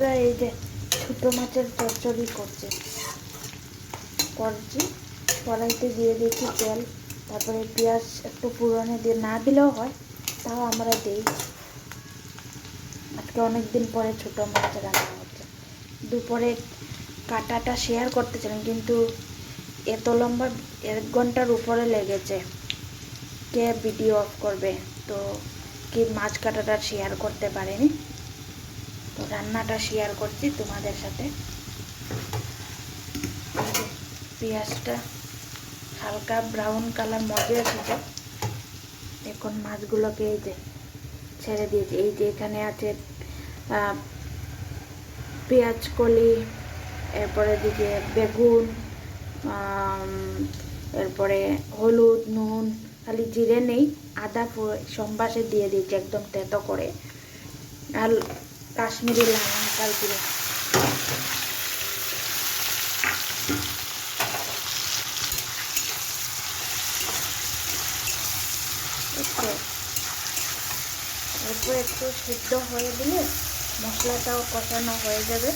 বন্ধুরা এই যে ছোটো মাছের চচ্চড়ি করছি, কড়াইতে দিয়ে দিচ্ছি তেল, তারপরে পেঁয়াজ একটু পুরনে দিয়ে, না দিলেও হয়, তাও আমরা দিই। আজকে অনেক দিন পরে ছোটো মাছ রান্না হচ্ছে। দুপুরে কাটাটা শেয়ার করতেছিলাম, কিন্তু এত লম্বা 1 ঘন্টার উপরে লেগেছে, কে ভিডিও অফ করবে, তো কি মাছ কাটাটা শেয়ার করতে পারিনি, তো রান্নাটা শেয়ার করছি তোমাদের সাথে। পেঁয়াজটা হালকা ব্রাউন কালার মজে এসেছে। এখন মাছগুলোকে এই যে ছেড়ে দিয়েছি। এই যে এখানে আছে পেঁয়াজ কলি, এরপরে দিকে বেগুন, এরপরে হলুদ, নুন, খালি জিরে নেই, আদা সম্বাসে দিয়ে দিয়েছি একদম তেতো করে, আর কাশ্মীরি লাল লঙ্কার গুঁড়ো। এরপর একটু সিদ্ধ হয়ে দিলে মশলাটাও কষানো হয়ে যাবে।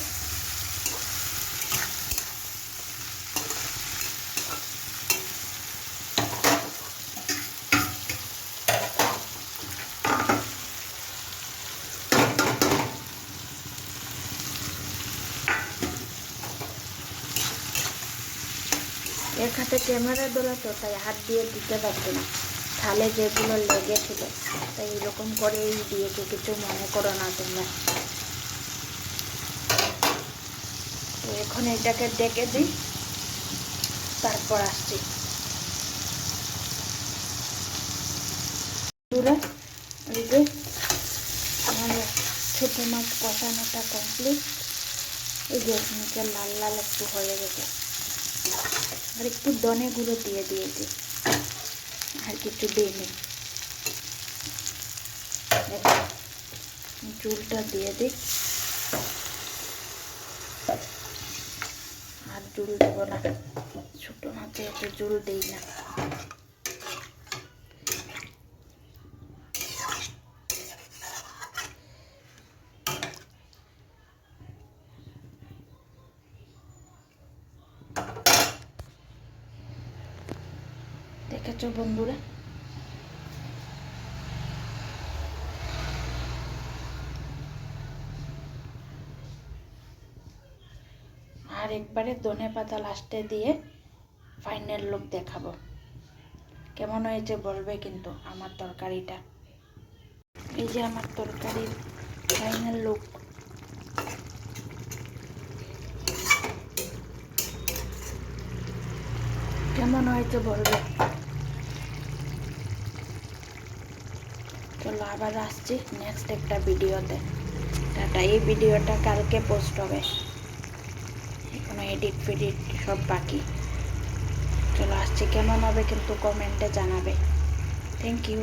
এক হাতে ক্যামেরা ধরা তো, তাই হাত দিয়ে দিতে পারছি না, থালে যেগুলো লেগেছিল, তাই এরকম করেই দিয়েছি, কিছু মনে করো না তোমরা। তো এখন এটাকে ডেকে দিই, তারপর আসছি। এই যে আমাদের ছোটো মাছ কষানোটা কমপ্লিট। এই যে নিচে লাল লাল একটু হয়ে গেছে, আর একটু ধনে গুঁড়ো দিয়ে দিয়েছি, আর কিছু দিইনি। ঝুলটা দিয়ে দিই, আর ঝুল দেবো না, ছোটো মাছে এত ঝুল দিই না। দেখেছো বন্ধুরা, আর একবারে ধনে পাতা লাস্টে দিয়ে ফাইনাল লুক দেখাবো। কেমন হয়েছে বলবে কিন্তু আমার তরকারিটা। এই যে আমার তরকারির ফাইনাল লুক। কেমন হয়েছে বলবে। চলো আবার আসছি নেক্সট একটা ভিডিওতে। টাটা। এই ভিডিওটা কালকে পোস্ট হবে, এখনো এডিট ফেডিট সব বাকি। চলো আসছি, কেমন হবে কিন্তু কমেন্টে জানাবে। Thank you.